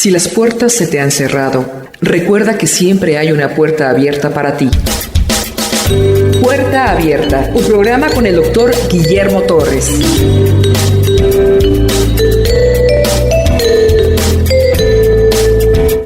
Si las puertas se te han cerrado, recuerda que siempre hay una puerta abierta para ti. Puerta Abierta, un programa con el doctor Guillermo Torres.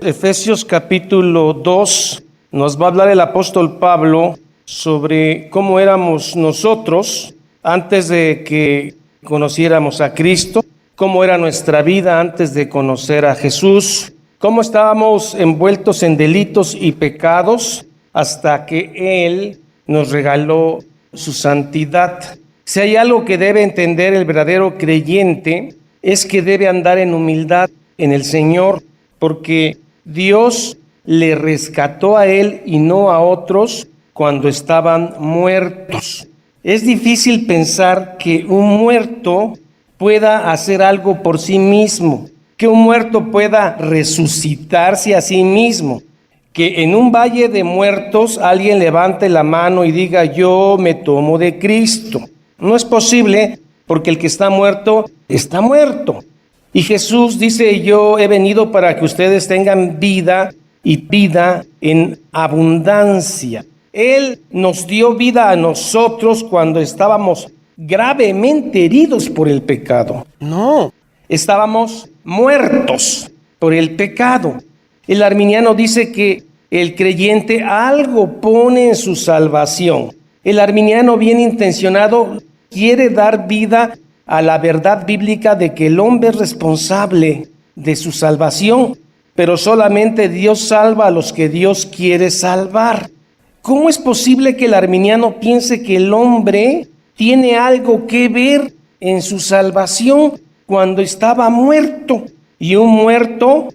Efesios capítulo 2 nos va a hablar el apóstol Pablo sobre cómo éramos nosotros antes de que conociéramos a Cristo, cómo era nuestra vida antes de conocer a Jesús, cómo estábamos envueltos en delitos y pecados hasta que Él nos regaló su santidad. Si hay algo que debe entender el verdadero creyente, es que debe andar en humildad en el Señor, porque Dios le rescató a él y no a otros cuando estaban muertos. Es difícil pensar que un muerto pueda hacer algo por sí mismo, que un muerto pueda resucitarse a sí mismo, que en un valle de muertos alguien levante la mano y diga: yo me tomo de Cristo. No es posible, porque el que está muerto, está muerto. Y Jesús dice: yo he venido para que ustedes tengan vida y vida en abundancia. Él nos dio vida a nosotros cuando estábamos gravemente heridos por el pecado. No, estábamos muertos por el pecado. El arminiano dice que el creyente algo pone en su salvación. El arminiano bien intencionado quiere dar vida a la verdad bíblica de que el hombre es responsable de su salvación, pero solamente Dios salva a los que Dios quiere salvar. ¿Cómo es posible que el arminiano piense que el hombre tiene algo que ver en su salvación cuando estaba muerto? Y un muerto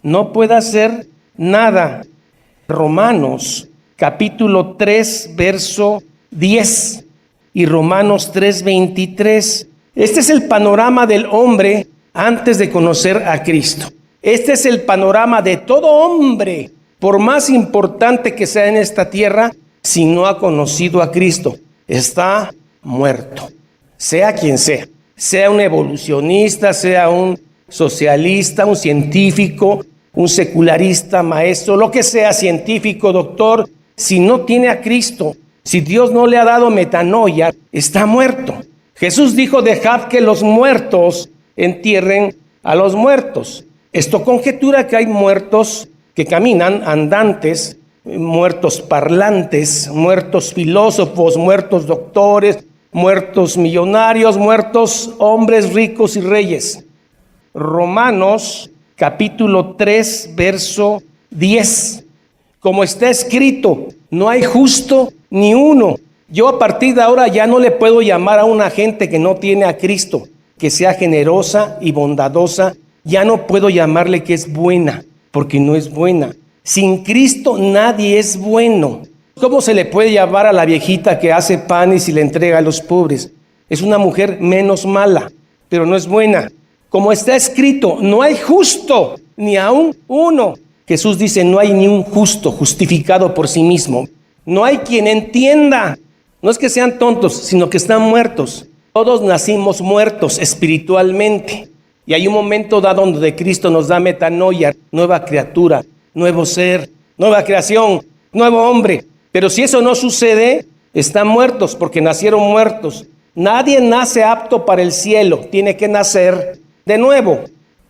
no puede hacer nada. Romanos capítulo 3, verso 10 y Romanos 3, 23. Este es el panorama del hombre antes de conocer a Cristo. Este es el panorama de todo hombre, por más importante que sea en esta tierra, si no ha conocido a Cristo, está muerto. Sea quien sea un evolucionista, sea un socialista, un científico, un secularista, maestro, lo que sea, científico, doctor, si no tiene a Cristo, si Dios no le ha dado metanoia, está muerto. Jesús dijo: dejad que los muertos entierren a los muertos. Esto conjetura que hay muertos que caminan, andantes, muertos parlantes, muertos filósofos, muertos doctores, muertos millonarios, muertos hombres ricos y reyes. Romanos capítulo 3, verso 10. Como está escrito: no hay justo ni uno. Yo a partir de ahora ya no le puedo llamar a una gente que no tiene a Cristo, que sea generosa y bondadosa. Ya no puedo llamarle que es buena, porque no es buena. Sin Cristo nadie es bueno. ¿Cómo se le puede llamar a la viejita que hace panes y le entrega a los pobres? Es una mujer menos mala, pero no es buena. Como está escrito: no hay justo ni aun uno. Jesús dice: no hay ni un justo justificado por sí mismo. No hay quien entienda. No es que sean tontos, sino que están muertos. Todos nacimos muertos espiritualmente. Y hay un momento dado donde Cristo nos da metanoia, nueva criatura, nuevo ser, nueva creación, nuevo hombre. Pero si eso no sucede, están muertos porque nacieron muertos. Nadie nace apto para el cielo, tiene que nacer de nuevo.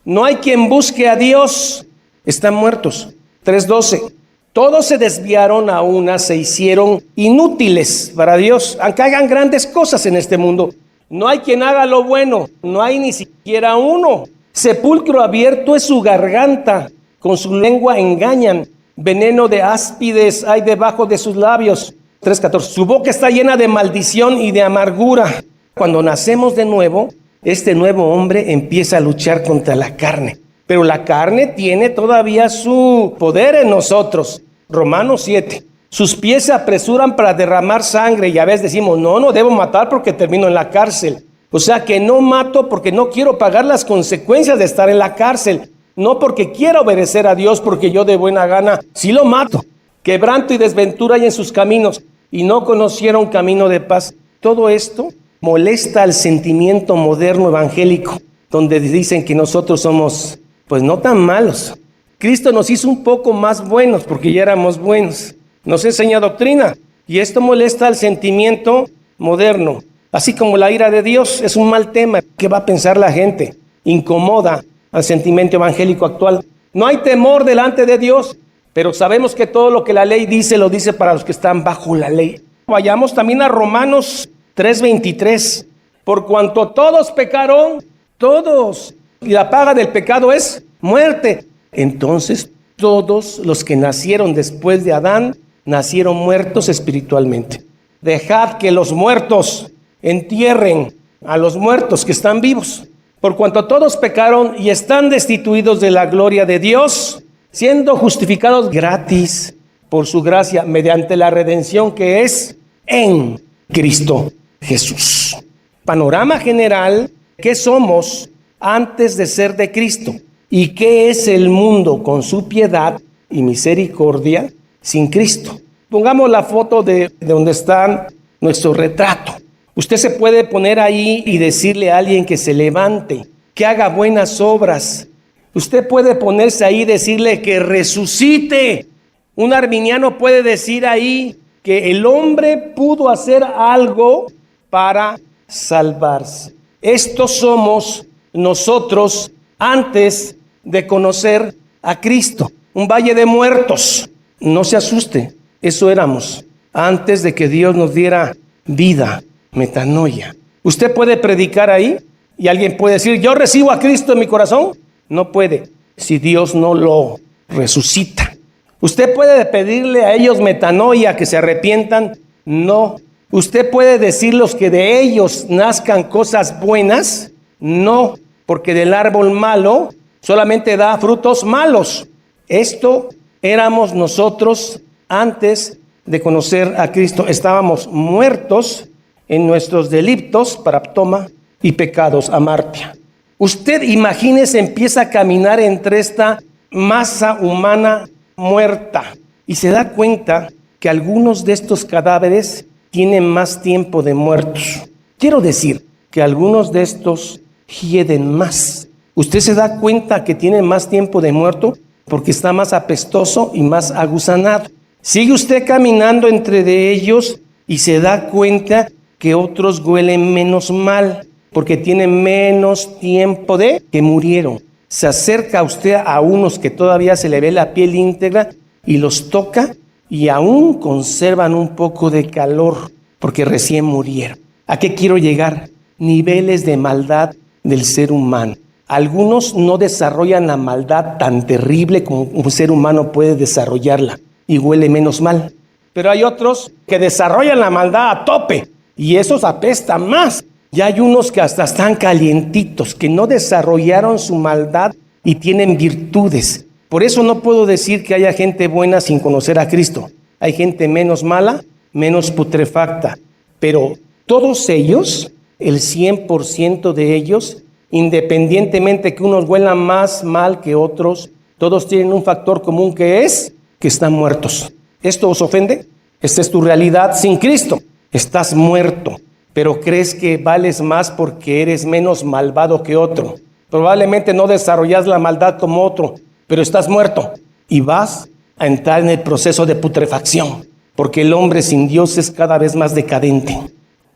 No hay quien busque a Dios, están muertos. 3:12. Todos se desviaron a una, se hicieron inútiles para Dios, aunque hagan grandes cosas en este mundo. No hay quien haga lo bueno, no hay ni siquiera uno. Sepulcro abierto es su garganta, con su lengua engañan. Veneno de áspides hay debajo de sus labios. 3:14. Su boca está llena de maldición y de amargura. Cuando nacemos de nuevo, este nuevo hombre empieza a luchar contra la carne. Pero la carne tiene todavía su poder en nosotros. Romanos 7. Sus pies se apresuran para derramar sangre y a veces decimos: no debo matar porque termino en la cárcel. O sea que no mato porque no quiero pagar las consecuencias de estar en la cárcel. No porque quiera obedecer a Dios, porque yo de buena gana sí lo mato. Quebranto y desventura hay en sus caminos y no conocieron camino de paz. Todo esto molesta al sentimiento moderno evangélico, donde dicen que nosotros somos pues no tan malos. Cristo nos hizo un poco más buenos porque ya éramos buenos. Nos enseña doctrina y esto molesta al sentimiento moderno. Así como la ira de Dios es un mal tema. ¿Qué va a pensar la gente? Incomoda al sentimiento evangélico actual. No hay temor delante de Dios, pero sabemos que todo lo que la ley dice, lo dice para los que están bajo la ley. Vayamos también a Romanos 3:23. Por cuanto todos pecaron, todos, y la paga del pecado es muerte. Entonces todos los que nacieron después de Adán nacieron muertos espiritualmente. Dejad que los muertos entierren a los muertos que están vivos. Por cuanto todos pecaron y están destituidos de la gloria de Dios, siendo justificados gratis por su gracia mediante la redención que es en Cristo Jesús. Panorama general, ¿qué somos antes de ser de Cristo? ¿Y qué es el mundo con su piedad y misericordia sin Cristo? Pongamos la foto de donde está nuestro retrato. Usted se puede poner ahí y decirle a alguien que se levante, que haga buenas obras. Usted puede ponerse ahí y decirle que resucite. Un arminiano puede decir ahí que el hombre pudo hacer algo para salvarse. Estos somos nosotros antes de conocer a Cristo. Un valle de muertos. No se asuste, eso éramos antes de que Dios nos diera vida, metanoia. Usted puede predicar ahí y alguien puede decir, yo recibo a Cristo en mi corazón. No puede, si Dios no lo resucita. Usted puede pedirle a ellos metanoia, que se arrepientan. No. Usted puede decirles que de ellos nazcan cosas buenas. No, porque del árbol malo solamente da frutos malos. Esto éramos nosotros antes de conocer a Cristo. Estábamos muertos en nuestros delitos, paraptoma, y pecados, amartia. Usted, imagínese, empieza a caminar entre esta masa humana muerta y se da cuenta que algunos de estos cadáveres tienen más tiempo de muertos. Quiero decir que algunos de estos hieden más. Usted se da cuenta que tienen más tiempo de muerto porque está más apestoso y más aguzanado. Sigue usted caminando entre de ellos y se da cuenta que otros huelen menos mal porque tienen menos tiempo de que murieron. Se acerca usted a unos que todavía se le ve la piel íntegra y los toca y aún conservan un poco de calor porque recién murieron. ¿A qué quiero llegar? Niveles de maldad del ser humano. Algunos no desarrollan la maldad tan terrible como un ser humano puede desarrollarla y huele menos mal. Pero hay otros que desarrollan la maldad a tope y esos apestan más. Y hay unos que hasta están calientitos, que no desarrollaron su maldad y tienen virtudes. Por eso no puedo decir que haya gente buena sin conocer a Cristo. Hay gente menos mala, menos putrefacta. Pero todos ellos, el 100% de ellos, independientemente que unos huelan más mal que otros, todos tienen un factor común que es que están muertos. ¿Esto os ofende? Esta es tu realidad sin Cristo. Estás muerto. Pero crees que vales más porque eres menos malvado que otro. Probablemente no desarrollas la maldad como otro, pero estás muerto y vas a entrar en el proceso de putrefacción, porque el hombre sin Dios es cada vez más decadente.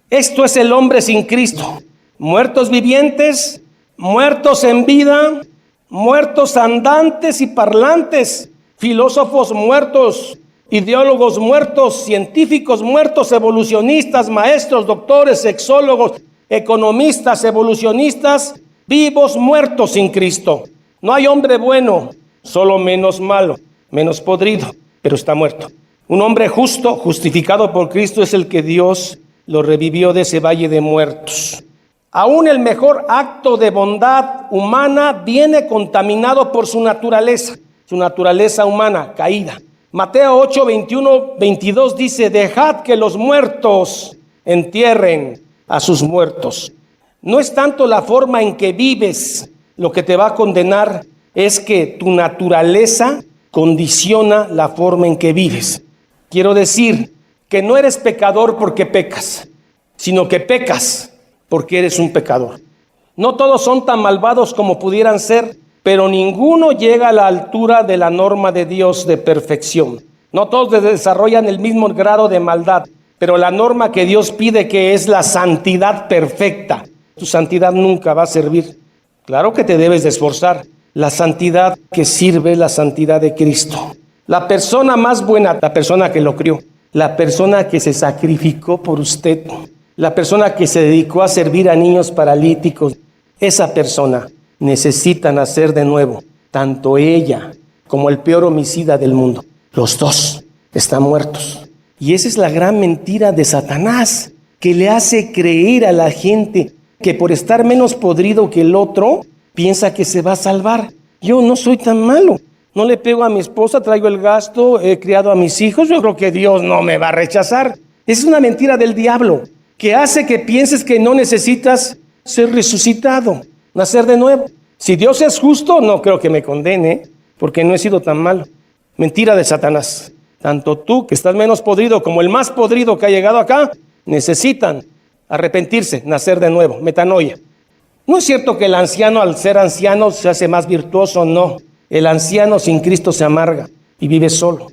Esto es el hombre sin Cristo. Muertos vivientes, muertos en vida, muertos andantes y parlantes, filósofos muertos, ideólogos muertos, científicos muertos, evolucionistas, maestros, doctores, sexólogos, economistas, evolucionistas, vivos muertos sin Cristo. No hay hombre bueno, solo menos malo, menos podrido, pero está muerto. Un hombre justo, justificado por Cristo, es el que Dios lo revivió de ese valle de muertos. Aún el mejor acto de bondad humana viene contaminado por su naturaleza humana caída. Mateo 8, 21, 22 dice, dejad que los muertos entierren a sus muertos. No es tanto la forma en que vives lo que te va a condenar, es que tu naturaleza condiciona la forma en que vives. Quiero decir que no eres pecador porque pecas, sino que pecas porque eres un pecador. No todos son tan malvados como pudieran ser, pero ninguno llega a la altura de la norma de Dios de perfección. No todos desarrollan el mismo grado de maldad, pero la norma que Dios pide, que es la santidad perfecta, tu santidad nunca va a servir. Claro que te debes de esforzar. La santidad que sirve es la santidad de Cristo. La persona más buena, la persona que lo crió, la persona que se sacrificó por usted, la persona que se dedicó a servir a niños paralíticos, esa persona necesita nacer de nuevo, tanto ella como el peor homicida del mundo. Los dos están muertos. Y esa es la gran mentira de Satanás, que le hace creer a la gente que por estar menos podrido que el otro, piensa que se va a salvar. Yo no soy tan malo. No le pego a mi esposa, traigo el gasto, he criado a mis hijos, yo creo que Dios no me va a rechazar. Es una mentira del diablo, que hace que pienses que no necesitas ser resucitado, nacer de nuevo. Si Dios es justo, no creo que me condene, porque no he sido tan malo. Mentira de Satanás. Tanto tú, que estás menos podrido, como el más podrido que ha llegado acá, necesitan arrepentirse, nacer de nuevo, metanoia. No es cierto que el anciano, al ser anciano, se hace más virtuoso, no. El anciano sin Cristo se amarga y vive solo.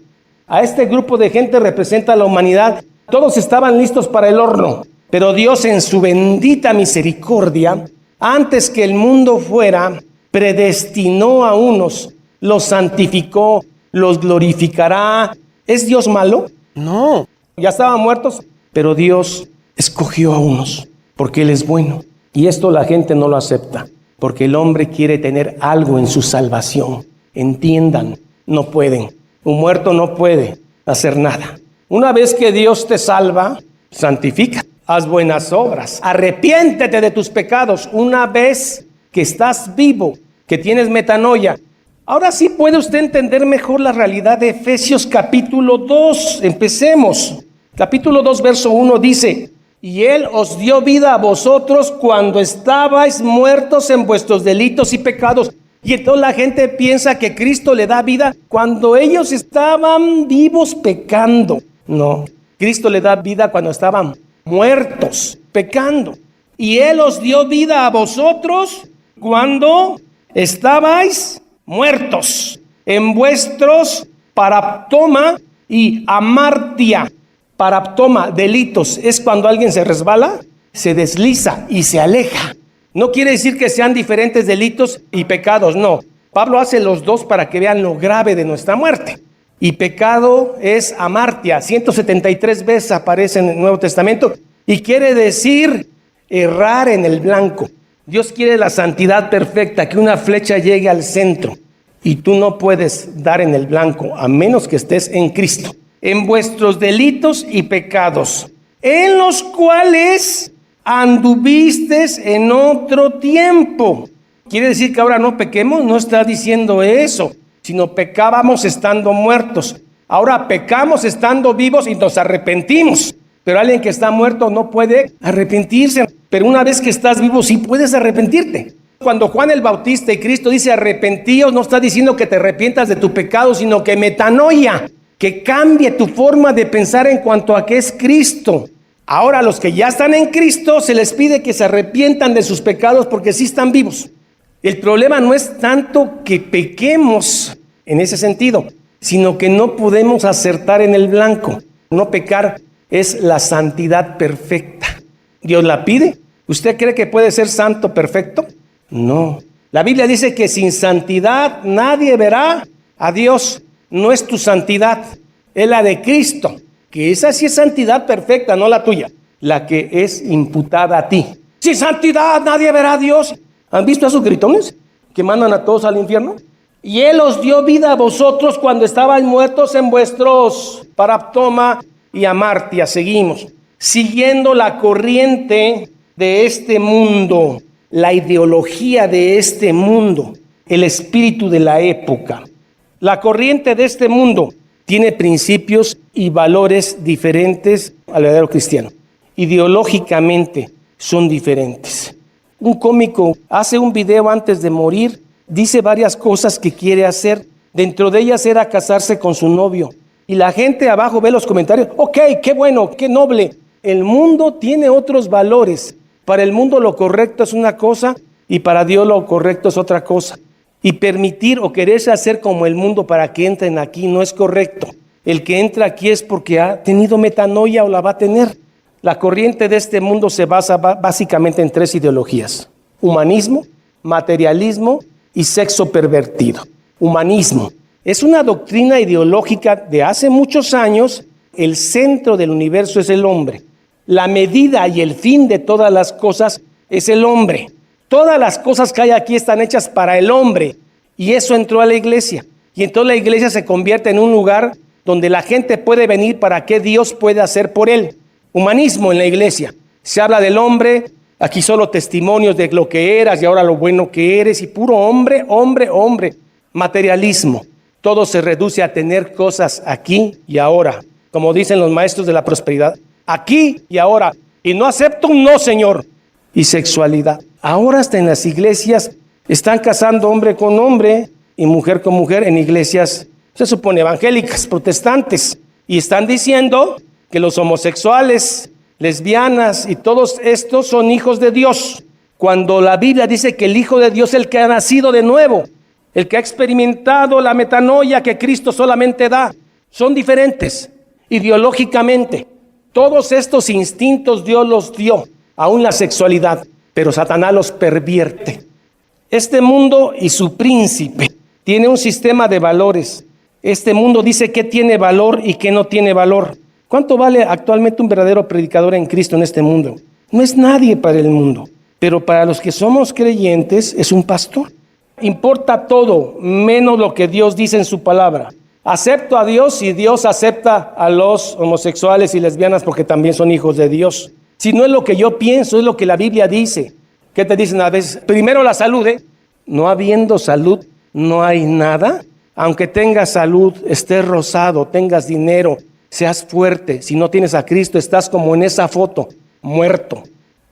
A este grupo de gente representa a la humanidad. Todos estaban listos para el horno, pero Dios en su bendita misericordia, antes que el mundo fuera, predestinó a unos, los santificó, los glorificará. ¿Es Dios malo? No. Ya estaban muertos, pero Dios escogió a unos, porque Él es bueno. Y esto la gente no lo acepta, porque el hombre quiere tener algo en su salvación. Entiendan, no pueden. Un muerto no puede hacer nada. Una vez que Dios te salva, santifica, haz buenas obras, arrepiéntete de tus pecados. Una vez que estás vivo, que tienes metanoia, ahora sí puede usted entender mejor la realidad de Efesios capítulo 2. Empecemos. Capítulo 2, verso 1 dice: y Él os dio vida a vosotros cuando estabais muertos en vuestros delitos y pecados. Y entonces la gente piensa que Cristo le da vida cuando ellos estaban vivos pecando. No, Cristo le da vida cuando estaban muertos pecando. Y Él os dio vida a vosotros cuando estabais muertos en vuestros paraptoma y amartia. Paraptoma, delitos, es cuando alguien se resbala, se desliza y se aleja. No quiere decir que sean diferentes delitos y pecados, no. Pablo hace los dos para que vean lo grave de nuestra muerte. Y pecado es amartia, 173 veces aparece en el Nuevo Testamento, y quiere decir errar en el blanco. Dios quiere la santidad perfecta, que una flecha llegue al centro, y tú no puedes dar en el blanco a menos que estés en Cristo. En vuestros delitos y pecados, en los cuales anduvistes en otro tiempo. ¿Quiere decir que ahora no pequemos? No está diciendo eso, sino pecábamos estando muertos. Ahora pecamos estando vivos y nos arrepentimos. Pero alguien que está muerto no puede arrepentirse. Pero una vez que estás vivo sí puedes arrepentirte. Cuando Juan el Bautista y Cristo dice arrepentíos, no está diciendo que te arrepientas de tu pecado, sino que metanoia, que cambie tu forma de pensar en cuanto a qué es Cristo. Ahora los que ya están en Cristo se les pide que se arrepientan de sus pecados porque sí están vivos. El problema no es tanto que pequemos en ese sentido, sino que no podemos acertar en el blanco. No pecar es la santidad perfecta. ¿Dios la pide? ¿Usted cree que puede ser santo perfecto? No. La Biblia dice que sin santidad nadie verá a Dios. No es tu santidad, es la de Cristo, que esa sí es santidad perfecta, no la tuya, la que es imputada a ti. Sin santidad nadie verá a Dios. ¿Han visto a esos gritones que mandan a todos al infierno? Y Él os dio vida a vosotros cuando estabais muertos en vuestros paraptoma y amartia. Seguimos. Siguiendo la corriente de este mundo, la ideología de este mundo, el espíritu de la época. La corriente de este mundo tiene principios y valores diferentes al verdadero cristiano. Ideológicamente son diferentes. Un cómico hace un video antes de morir, dice varias cosas que quiere hacer. Dentro de ellas era casarse con su novio. Y la gente abajo ve los comentarios. Ok, qué bueno, qué noble. El mundo tiene otros valores. Para el mundo lo correcto es una cosa y para Dios lo correcto es otra cosa. Y permitir o quererse hacer como el mundo para que entren aquí no es correcto. El que entra aquí es porque ha tenido metanoia o la va a tener. La corriente de este mundo se basa básicamente en 3 ideologías: humanismo, materialismo y sexo pervertido. Humanismo es una doctrina ideológica de hace muchos años. El centro del universo es el hombre. La medida y el fin de todas las cosas es el hombre. Todas las cosas que hay aquí están hechas para el hombre. Y eso entró a la iglesia. Y entonces la iglesia se convierte en un lugar donde la gente puede venir para que Dios puede hacer por él. Humanismo en la iglesia. Se habla del hombre, aquí solo testimonios de lo que eras y ahora lo bueno que eres, y puro hombre, hombre, hombre. Materialismo. Todo se reduce a tener cosas aquí y ahora, como dicen los maestros de la prosperidad. Aquí y ahora. Y no acepto un no, Señor. Y sexualidad. Ahora hasta en las iglesias están casando hombre con hombre y mujer con mujer en iglesias, se supone evangélicas, protestantes. Y están diciendo que los homosexuales, lesbianas y todos estos son hijos de Dios. Cuando la Biblia dice que el Hijo de Dios es el que ha nacido de nuevo, el que ha experimentado la metanoia que Cristo solamente da. Son diferentes ideológicamente. Todos estos instintos Dios los dio, aún la sexualidad, pero Satanás los pervierte. Este mundo y su príncipe tiene un sistema de valores. Este mundo dice qué tiene valor y qué no tiene valor. ¿Cuánto vale actualmente un verdadero predicador en Cristo en este mundo? No es nadie para el mundo, pero para los que somos creyentes es un pastor. Importa todo, menos lo que Dios dice en su palabra. Acepto a Dios y Dios acepta a los homosexuales y lesbianas porque también son hijos de Dios. Si no es lo que yo pienso, es lo que la Biblia dice. ¿Qué te dicen a veces? Primero la salud, ¿eh? No habiendo salud, no hay nada. Aunque tengas salud, estés rosado, tengas dinero, seas fuerte. Si no tienes a Cristo, estás como en esa foto, muerto.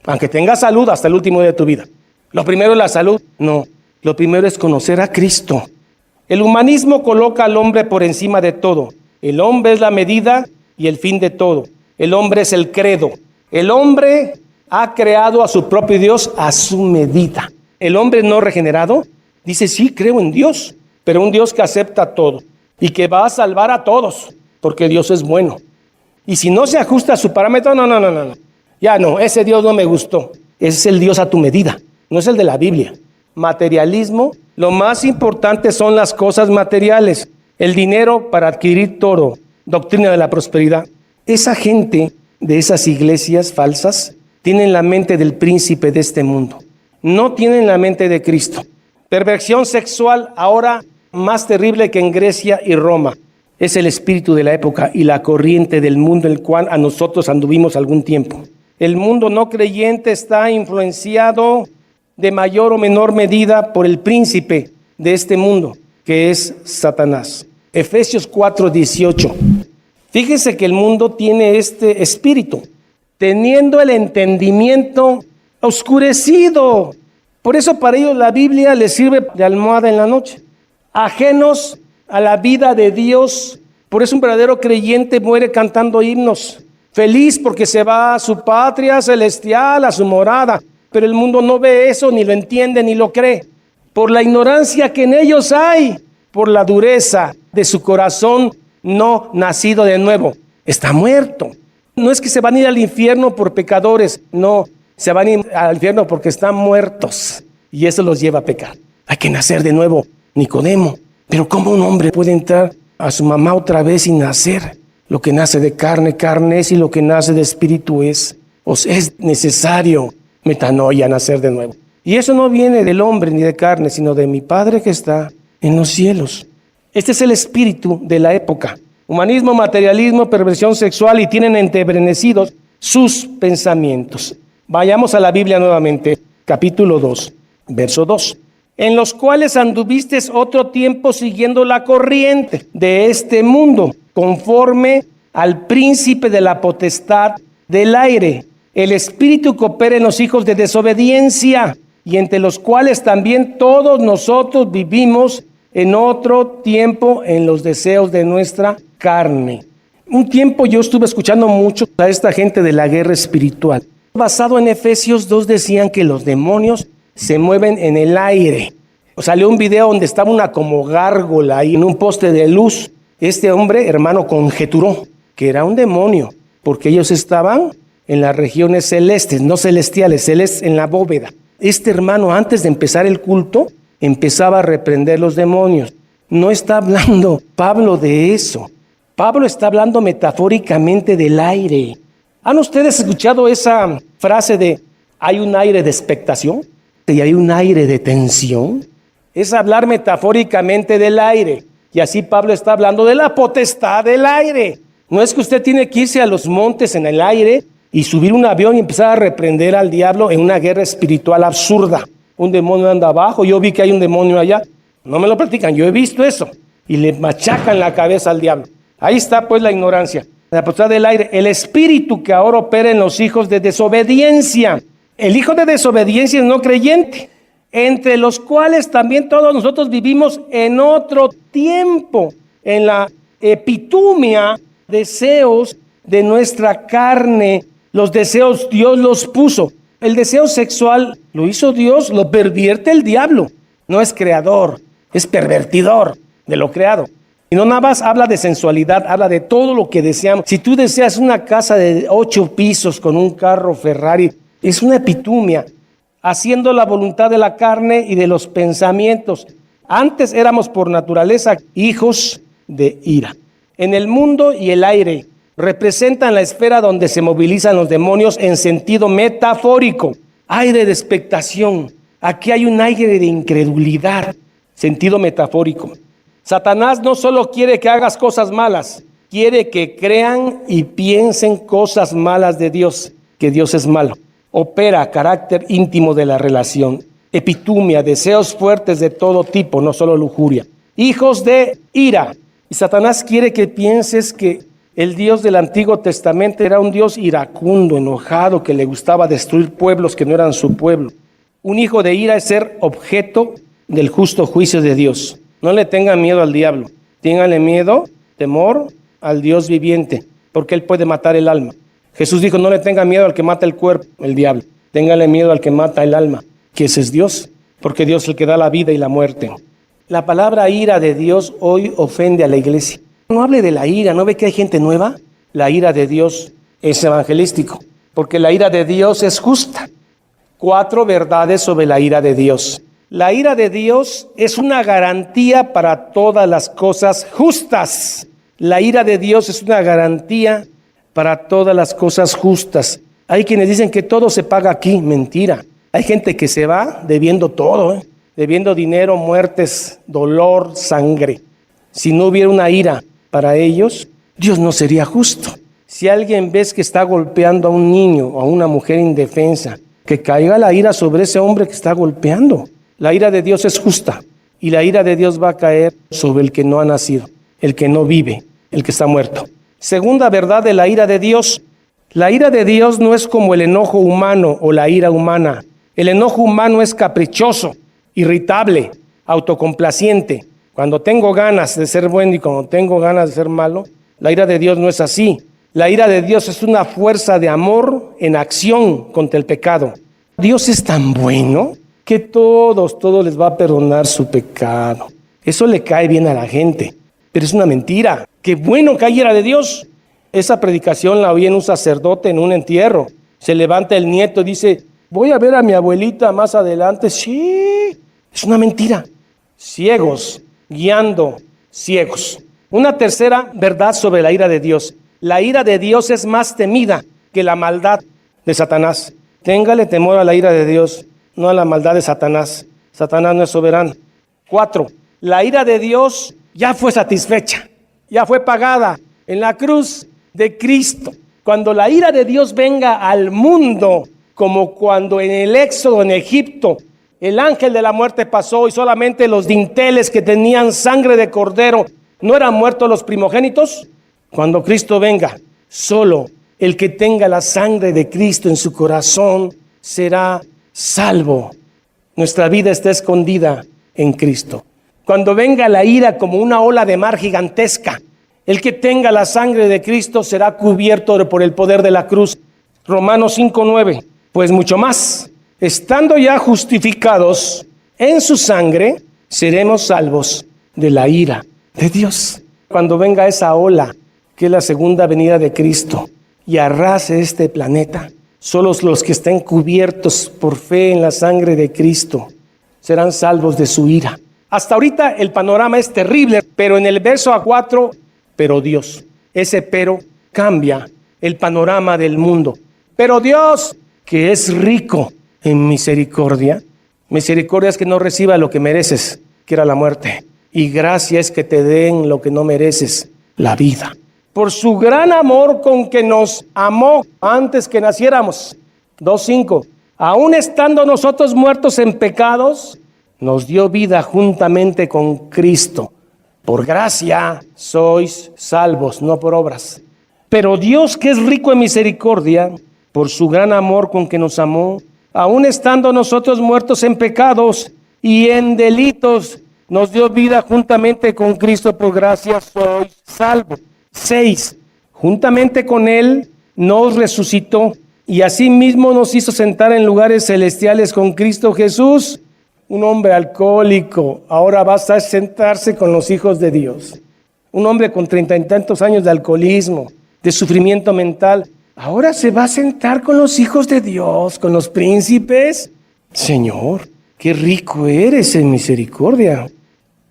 Aunque tengas salud hasta el último día de tu vida. Lo primero es la salud. No, lo primero es conocer a Cristo. El humanismo coloca al hombre por encima de todo. El hombre es la medida y el fin de todo. El hombre es el credo. El hombre ha creado a su propio Dios a su medida. El hombre no regenerado dice, sí, creo en Dios, pero un Dios que acepta todo y que va a salvar a todos, porque Dios es bueno. Y si no se ajusta a su parámetro, no. Ya no, ese Dios no me gustó. Ese es el Dios a tu medida, no es el de la Biblia. Materialismo, lo más importante son las cosas materiales, el dinero para adquirir todo, doctrina de la prosperidad. Esa gente de esas iglesias falsas tienen la mente del príncipe de este mundo, no tienen la mente de Cristo. Perversión sexual ahora más terrible que en Grecia y Roma. Es el espíritu de la época y la corriente del mundo en el cual a nosotros anduvimos algún tiempo. El mundo no creyente está influenciado de mayor o menor medida por el príncipe de este mundo, que es Satanás. Efesios 4:18. Fíjense que el mundo tiene este espíritu, teniendo el entendimiento oscurecido. Por eso para ellos la Biblia les sirve de almohada en la noche. Ajenos a la vida de Dios. Por eso un verdadero creyente muere cantando himnos. Feliz porque se va a su patria celestial, a su morada. Pero el mundo no ve eso, ni lo entiende, ni lo cree. Por la ignorancia que en ellos hay, por la dureza de su corazón no nacido de nuevo. Está muerto. No es que se van a ir al infierno por pecadores, no. Se van a ir al infierno porque están muertos. Y eso los lleva a pecar. Hay que nacer de nuevo, Nicodemo. Pero ¿cómo un hombre puede entrar a su mamá otra vez y nacer? Lo que nace de carne, carne es, y lo que nace de espíritu es. O sea, es necesario metanoia, nacer de nuevo. Y eso no viene del hombre ni de carne, sino de mi Padre que está en los cielos. Este es el espíritu de la época. Humanismo, materialismo, perversión sexual, y tienen entebrenecidos sus pensamientos. Vayamos a la Biblia nuevamente, capítulo 2, verso 2. En los cuales anduvisteis otro tiempo siguiendo la corriente de este mundo, conforme al príncipe de la potestad del aire, el espíritu que opera en los hijos de desobediencia, y entre los cuales también todos nosotros vivimos en otro tiempo en los deseos de nuestra carne. Un tiempo yo estuve escuchando mucho a esta gente de la guerra espiritual. Basado en Efesios 2 decían que los demonios se mueven en el aire. Salió un video donde estaba una como gárgola ahí en un poste de luz. Este hombre, hermano, conjeturó que era un demonio, porque ellos estaban en las regiones celestes, no celestiales, celestes en la bóveda. Este hermano, antes de empezar el culto, empezaba a reprender los demonios. No está hablando Pablo de eso. Pablo está hablando metafóricamente del aire. ¿Han ustedes escuchado esa frase de hay un aire de expectación y hay un aire de tensión? Es hablar metafóricamente del aire. Y así Pablo está hablando de la potestad del aire. No es que usted tiene que irse a los montes en el aire y subir un avión y empezar a reprender al diablo en una guerra espiritual absurda. Un demonio anda abajo, yo vi que hay un demonio allá. No me lo platican, yo he visto eso. Y le machacan la cabeza al diablo. Ahí está pues la ignorancia. La potestad del aire, el espíritu que ahora opera en los hijos de desobediencia. El hijo de desobediencia es no creyente, entre los cuales también todos nosotros vivimos en otro tiempo, en la epitumia, deseos de nuestra carne. Los deseos Dios los puso. El deseo sexual lo hizo Dios, lo pervierte el diablo. No es creador, es pervertidor de lo creado. Y no nada más habla de sensualidad, habla de todo lo que deseamos. Si tú deseas una casa de 8 pisos con un carro Ferrari, es una epitumia, haciendo la voluntad de la carne y de los pensamientos. Antes éramos por naturaleza hijos de ira. En el mundo y el aire representan la esfera donde se movilizan los demonios en sentido metafórico. Aire de expectación. Aquí hay un aire de incredulidad, sentido metafórico. Satanás no solo quiere que hagas cosas malas, quiere que crean y piensen cosas malas de Dios, que Dios es malo. Opera carácter íntimo de la relación, epitumia, deseos fuertes de todo tipo, no solo lujuria. Hijos de ira. Y Satanás quiere que pienses que el Dios del Antiguo Testamento era un Dios iracundo, enojado, que le gustaba destruir pueblos que no eran su pueblo. Un hijo de ira es ser objeto del justo juicio de Dios. No le tengan miedo al diablo. Ténganle miedo, temor al Dios viviente, porque Él puede matar el alma. Jesús dijo, no le tengan miedo al que mata el cuerpo, el diablo. Ténganle miedo al que mata el alma, que ese es Dios, porque Dios es el que da la vida y la muerte. La palabra ira de Dios hoy ofende a la iglesia. No hable de la ira, ¿no ve que hay gente nueva? La ira de Dios es evangelístico, porque la ira de Dios es justa. 4 verdades sobre la ira de Dios. La ira de Dios es una garantía para todas las cosas justas. La ira de Dios es una garantía para todas las cosas justas. Hay quienes dicen que todo se paga aquí. Mentira. Hay gente que se va debiendo todo, debiendo dinero, muertes, dolor, sangre. Si no hubiera una ira para ellos, Dios no sería justo. Si alguien ves que está golpeando a un niño o a una mujer indefensa, que caiga la ira sobre ese hombre que está golpeando. La ira de Dios es justa y la ira de Dios va a caer sobre el que no ha nacido, el que no vive, el que está muerto. Segunda verdad de la ira de Dios. La ira de Dios no es como el enojo humano o la ira humana. El enojo humano es caprichoso, irritable, autocomplaciente. Cuando tengo ganas de ser bueno y cuando tengo ganas de ser malo, la ira de Dios no es así. La ira de Dios es una fuerza de amor en acción contra el pecado. Dios es tan bueno que todos les va a perdonar su pecado. Eso le cae bien a la gente, pero es una mentira. Qué bueno que hay ira de Dios. Esa predicación la oí en un sacerdote en un entierro. Se levanta el nieto y dice, voy a ver a mi abuelita más adelante. Sí, es una mentira. Ciegos, guiando ciegos. Una tercera verdad sobre la ira de Dios. La ira de Dios es más temida que la maldad de Satanás. Téngale temor a la ira de Dios, no a la maldad de Satanás. Satanás no es soberano. 4. La ira de Dios ya fue satisfecha, ya fue pagada en la cruz de Cristo. Cuando la ira de Dios venga al mundo, como cuando en el éxodo en Egipto, el ángel de la muerte pasó y solamente los dinteles que tenían sangre de cordero, ¿no eran muertos los primogénitos? Cuando Cristo venga, solo el que tenga la sangre de Cristo en su corazón será salvo. Nuestra vida está escondida en Cristo. Cuando venga la ira como una ola de mar gigantesca, el que tenga la sangre de Cristo será cubierto por el poder de la cruz. Romanos 5:9. Pues mucho más, estando ya justificados en su sangre seremos salvos de la ira de Dios. Cuando venga esa ola, que es la segunda venida de Cristo, y arrase este planeta, solo los que estén cubiertos por fe en la sangre de Cristo serán salvos de su ira. Hasta ahorita el panorama es terrible, pero en el verso 4, pero Dios, ese pero cambia el panorama del mundo. Pero Dios, que es rico en misericordia, misericordia es que no reciba lo que mereces, que era la muerte, y gracia es que te den lo que no mereces, la vida. Por su gran amor con que nos amó antes que naciéramos. 2:5. Aún estando nosotros muertos en pecados, nos dio vida juntamente con Cristo. Por gracia sois salvos, no por obras. Pero Dios, que es rico en misericordia, por su gran amor con que nos amó, aún estando nosotros muertos en pecados y en delitos, nos dio vida juntamente con Cristo. Por gracia sois salvos. 6. Juntamente con Él nos resucitó y asimismo nos hizo sentar en lugares celestiales con Cristo Jesús. Un hombre alcohólico ahora va a sentarse con los hijos de Dios. Un hombre con 30 y tantos años de alcoholismo, de sufrimiento mental, ahora se va a sentar con los hijos de Dios, con los príncipes. Señor, qué rico eres en misericordia.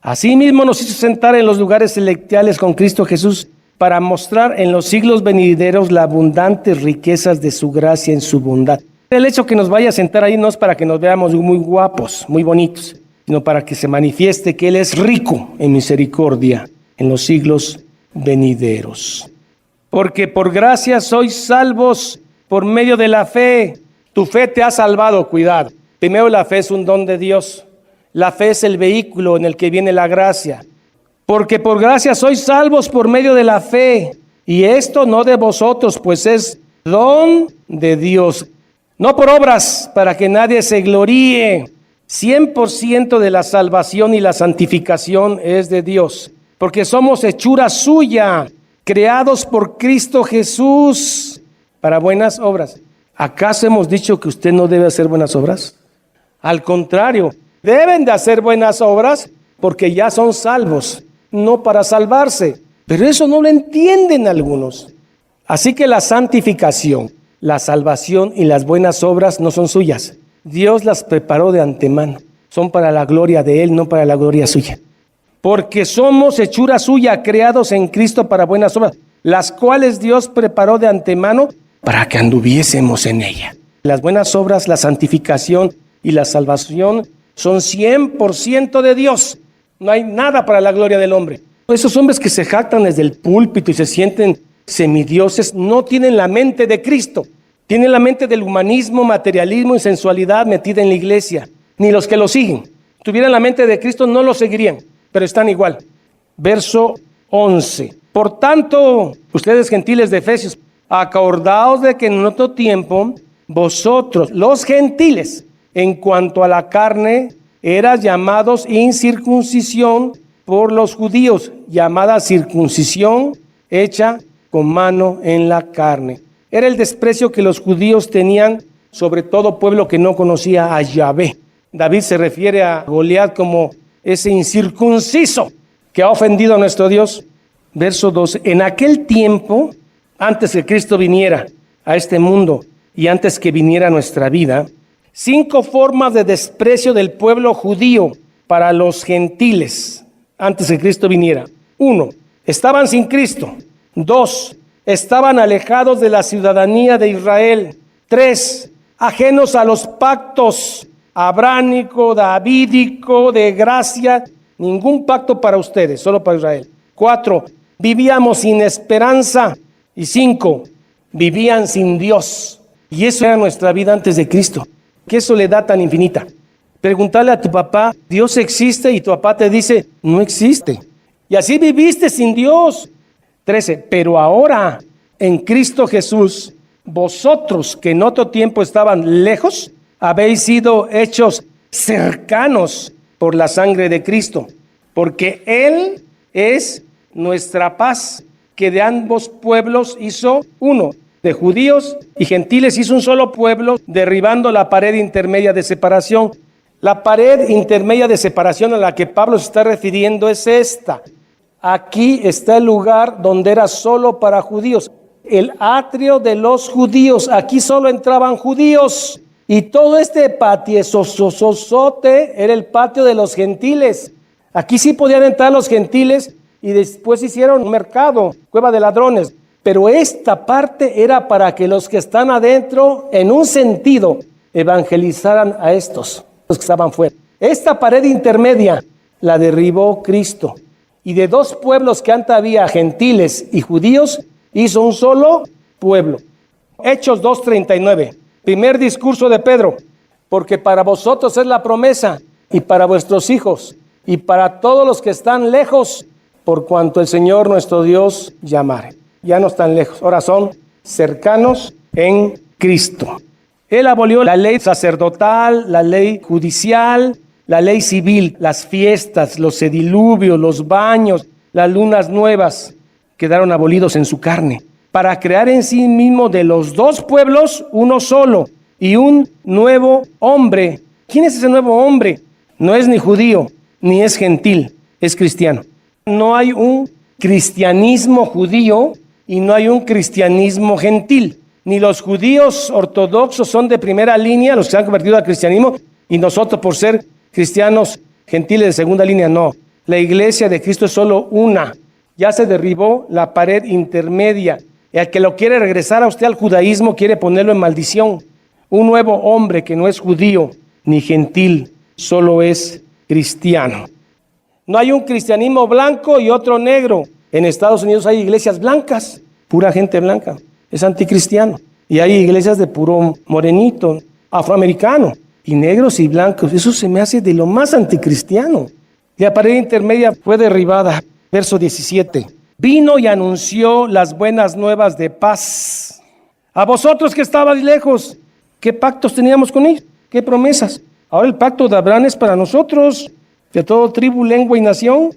Asimismo nos hizo sentar en los lugares celestiales con Cristo Jesús, para mostrar en los siglos venideros las abundantes riquezas de su gracia en su bondad. El hecho que nos vaya a sentar ahí no es para que nos veamos muy guapos, muy bonitos, sino para que se manifieste que Él es rico en misericordia en los siglos venideros. Porque por gracia sois salvos por medio de la fe. Tu fe te ha salvado, cuidado. Primero, la fe es un don de Dios. La fe es el vehículo en el que viene la gracia. Porque por gracia sois salvos por medio de la fe, y esto no de vosotros, pues es don de Dios, no por obras, para que nadie se gloríe. 100% de la salvación y la santificación es de Dios, porque somos hechura suya, creados por Cristo Jesús para buenas obras. ¿Acaso hemos dicho que usted no debe hacer buenas obras? Al contrario, deben de hacer buenas obras porque ya son salvos. No para salvarse, pero eso no lo entienden algunos. Así que la santificación, la salvación y las buenas obras no son suyas. Dios las preparó de antemano. Son para la gloria de Él, no para la gloria suya. Porque somos hechura suya, creados en Cristo para buenas obras, las cuales Dios preparó de antemano para que anduviésemos en ella. Las buenas obras, la santificación y la salvación son 100% de Dios. No hay nada para la gloria del hombre. Esos hombres que se jactan desde el púlpito y se sienten semidioses no tienen la mente de Cristo. Tienen la mente del humanismo, materialismo y sensualidad metida en la iglesia. Ni los que lo siguen. Si tuvieran la mente de Cristo no lo seguirían, pero están igual. Verso 11. Por tanto, ustedes gentiles de Efesios, acordaos de que en otro tiempo vosotros, los gentiles, en cuanto a la carne, eras llamados incircuncisión por los judíos, llamada circuncisión hecha con mano en la carne. Era el desprecio que los judíos tenían sobre todo pueblo que no conocía a Yahvé. David se refiere a Goliat como ese incircunciso que ha ofendido a nuestro Dios. Verso 12. En aquel tiempo, antes que Cristo viniera a este mundo y antes que viniera a nuestra vida, 5 formas de desprecio del pueblo judío para los gentiles antes que Cristo viniera. 1. Estaban sin Cristo. 2. Estaban alejados de la ciudadanía de Israel. 3. Ajenos a los pactos abránico, davídico, de gracia. Ningún pacto para ustedes, solo para Israel. 4. Vivíamos sin esperanza. Y 5. Vivían sin Dios. Y eso era nuestra vida antes de Cristo. ¿Qué soledad tan infinita? Preguntarle a tu papá, ¿Dios existe? Y tu papá te dice, no existe. Y así viviste sin Dios. 13. Pero ahora, en Cristo Jesús, vosotros que en otro tiempo estaban lejos, habéis sido hechos cercanos por la sangre de Cristo. Porque Él es nuestra paz, que de ambos pueblos hizo uno. De judíos y gentiles hizo un solo pueblo, derribando la pared intermedia de separación. La pared intermedia de separación a la que Pablo se está refiriendo es esta. Aquí está el lugar donde era solo para judíos. El atrio de los judíos. Aquí solo entraban judíos. Y todo este patiezozozote era el patio de los gentiles. Aquí sí podían entrar los gentiles y después hicieron un mercado, cueva de ladrones. Pero esta parte era para que los que están adentro, en un sentido, evangelizaran a estos, los que estaban fuera. Esta pared intermedia la derribó Cristo. Y de dos pueblos que antes había, gentiles y judíos, hizo un solo pueblo. Hechos 2:39. Primer discurso de Pedro. Porque para vosotros es la promesa, y para vuestros hijos, y para todos los que están lejos, por cuanto el Señor nuestro Dios llamare. Ya no están lejos, ahora son cercanos en Cristo. Él abolió la ley sacerdotal, la ley judicial, la ley civil, las fiestas, los ediluvios, los baños, las lunas nuevas, quedaron abolidos en su carne, para crear en sí mismo de los dos pueblos uno solo y un nuevo hombre. ¿Quién es ese nuevo hombre? No es ni judío, ni es gentil, es cristiano. No hay un cristianismo judío y no hay un cristianismo gentil. Ni los judíos ortodoxos son de primera línea, los que se han convertido al cristianismo, y nosotros por ser cristianos gentiles de segunda línea, no. La iglesia de Cristo es solo una. Ya se derribó la pared intermedia. Y al que lo quiere regresar a usted al judaísmo, quiere ponerlo en maldición. Un nuevo hombre que no es judío ni gentil, solo es cristiano. No hay un cristianismo blanco y otro negro. En Estados Unidos hay iglesias blancas, pura gente blanca. Es anticristiano. Y hay iglesias de puro morenito, afroamericano, y negros y blancos. Eso se me hace de lo más anticristiano. La pared intermedia fue derribada. Verso 17. Vino y anunció las buenas nuevas de paz. A vosotros que estabais lejos, ¿qué pactos teníamos con ellos? ¿Qué promesas? Ahora el pacto de Abraham es para nosotros, de todo tribu, lengua y nación.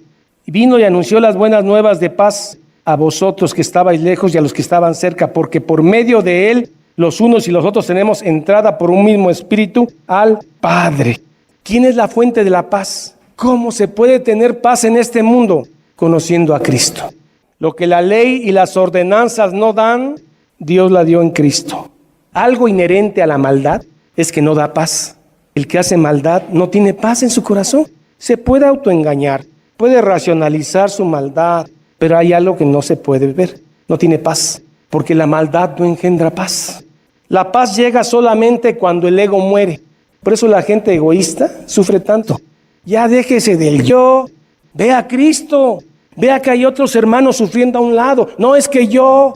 Y vino y anunció las buenas nuevas de paz a vosotros que estabais lejos y a los que estaban cerca, porque por medio de él los unos y los otros tenemos entrada por un mismo espíritu al Padre. ¿Quién es la fuente de la paz? ¿Cómo se puede tener paz en este mundo? Conociendo a Cristo. Lo que la ley y las ordenanzas no dan, Dios la dio en Cristo. Algo inherente a la maldad es que no da paz. El que hace maldad no tiene paz en su corazón. Se puede autoengañar, puede racionalizar su maldad, pero hay algo que no se puede ver. No tiene paz, porque la maldad no engendra paz. La paz llega solamente cuando el ego muere. Por eso la gente egoísta sufre tanto. Ya déjese del yo, ve a Cristo, vea que hay otros hermanos sufriendo a un lado. No es que yo.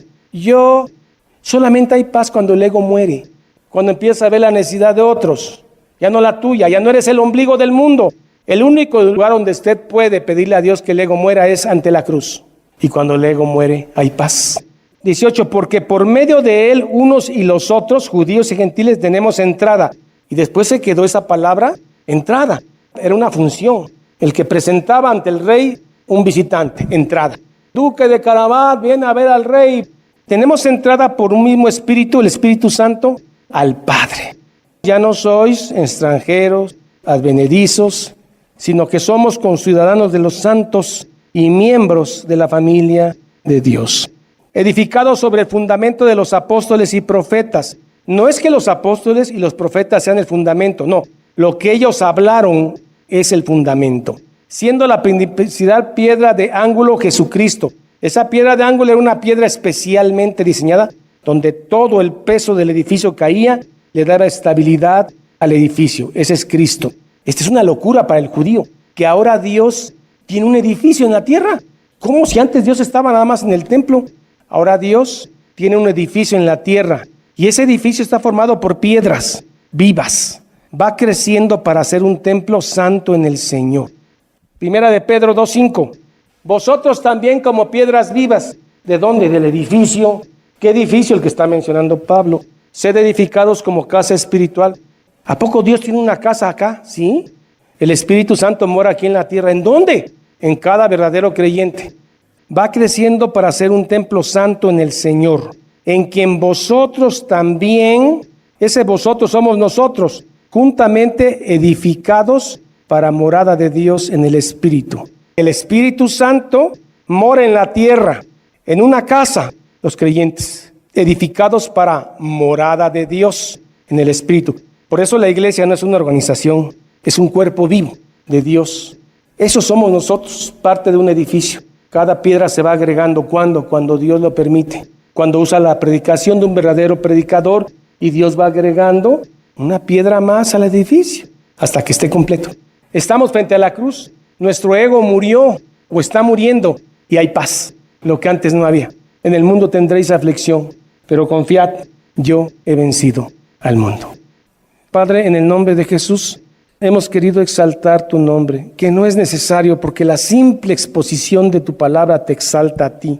Solamente hay paz cuando el ego muere, cuando empieza a ver la necesidad de otros, ya no la tuya, ya no eres el ombligo del mundo. El único lugar donde usted puede pedirle a Dios que el ego muera es ante la cruz. Y cuando el ego muere, hay paz. 18, porque por medio de él, unos y los otros, judíos y gentiles, tenemos entrada. Y después se quedó esa palabra, entrada. Era una función. El que presentaba ante el rey un visitante, entrada. Duque de Carabat viene a ver al rey. Tenemos entrada por un mismo espíritu, el Espíritu Santo, al Padre. Ya no sois extranjeros, advenedizos, sino que somos conciudadanos de los santos y miembros de la familia de Dios. Edificados sobre el fundamento de los apóstoles y profetas. No es que los apóstoles y los profetas sean el fundamento, no. Lo que ellos hablaron es el fundamento. Siendo la principal piedra de ángulo Jesucristo. Esa piedra de ángulo era una piedra especialmente diseñada, donde todo el peso del edificio caía, le daba estabilidad al edificio. Ese es Cristo. Esta es una locura para el judío, que ahora Dios tiene un edificio en la tierra. ¿Cómo si antes Dios estaba nada más en el templo? Ahora Dios tiene un edificio en la tierra, y ese edificio está formado por piedras vivas. Va creciendo para ser un templo santo en el Señor. Primera de Pedro 2:5. Vosotros también como piedras vivas. ¿De dónde? Del edificio. ¿Qué edificio? El que está mencionando Pablo. Sed edificados como casa espiritual. ¿A poco Dios tiene una casa acá? ¿Sí? El Espíritu Santo mora aquí en la tierra. ¿En dónde? En cada verdadero creyente. Va creciendo para ser un templo santo en el Señor, en quien vosotros también, ese vosotros somos nosotros, juntamente edificados para morada de Dios en el Espíritu. El Espíritu Santo mora en la tierra, en una casa, los creyentes, edificados para morada de Dios en el Espíritu. Por eso la iglesia no es una organización, es un cuerpo vivo de Dios. Eso somos nosotros, parte de un edificio. Cada piedra se va agregando cuando Dios lo permite. Cuando usa la predicación de un verdadero predicador y Dios va agregando una piedra más al edificio hasta que esté completo. Estamos frente a la cruz. Nuestro ego murió o está muriendo y hay paz, lo que antes no había. En el mundo tendréis aflicción, pero confiad, yo he vencido al mundo. Padre, en el nombre de Jesús, hemos querido exaltar tu nombre, que no es necesario porque la simple exposición de tu palabra te exalta a ti.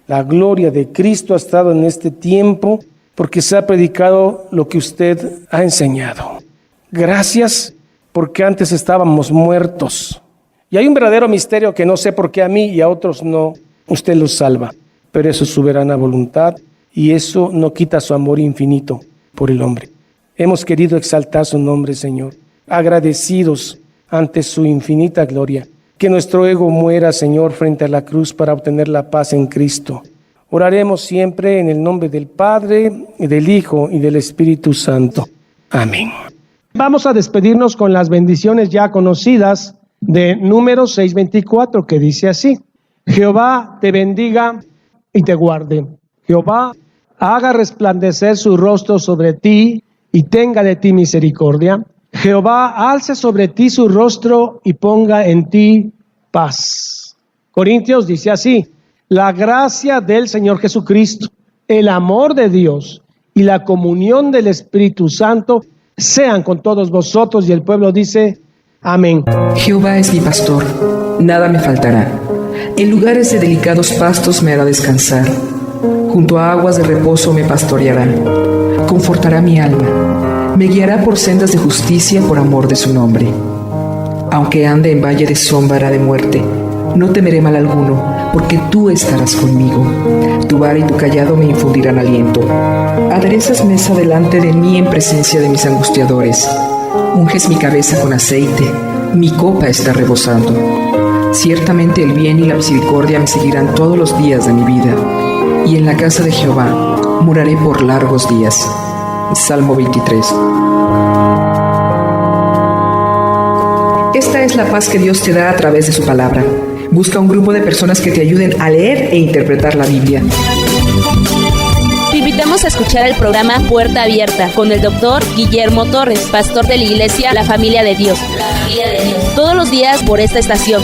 La gloria de Cristo ha estado en este tiempo porque se ha predicado lo que usted ha enseñado. Gracias porque antes estábamos muertos. Y hay un verdadero misterio que no sé por qué a mí y a otros no. Usted los salva, pero eso es soberana voluntad y eso no quita su amor infinito por el hombre. Hemos querido exaltar su nombre, Señor, agradecidos ante su infinita gloria. Que nuestro ego muera, Señor, frente a la cruz para obtener la paz en Cristo. Oraremos siempre en el nombre del Padre, del Hijo y del Espíritu Santo. Amén. Vamos a despedirnos con las bendiciones ya conocidas de Números 6:24, que dice así: Jehová te bendiga y te guarde. Jehová haga resplandecer su rostro sobre ti y tenga de ti misericordia. Jehová alce sobre ti su rostro y ponga en ti paz. Corintios dice así: la gracia del Señor Jesucristo, el amor de Dios y la comunión del Espíritu Santo sean con todos vosotros. Y el pueblo dice: amén. Jehová es mi pastor, nada me faltará. En lugares de delicados pastos me hará descansar. Junto a aguas de reposo me pastoreará. Confortará mi alma. Me guiará por sendas de justicia por amor de su nombre. Aunque ande en valle de sombra de muerte, no temeré mal alguno, porque tú estarás conmigo. Tu vara y tu cayado me infundirán aliento. Aderezas mesa delante de mí en presencia de mis angustiadores. Unges mi cabeza con aceite, mi copa está rebosando. Ciertamente el bien y la misericordia me seguirán todos los días de mi vida, y en la casa de Jehová moraré por largos días. Salmo 23. Esta es la paz que Dios te da a través de su palabra. Busca un grupo de personas que te ayuden a leer e interpretar la Biblia. Te invitamos a escuchar el programa Puerta Abierta con el Dr. Guillermo Torres, pastor de la iglesia La Familia de Dios. Todos los días por esta estación.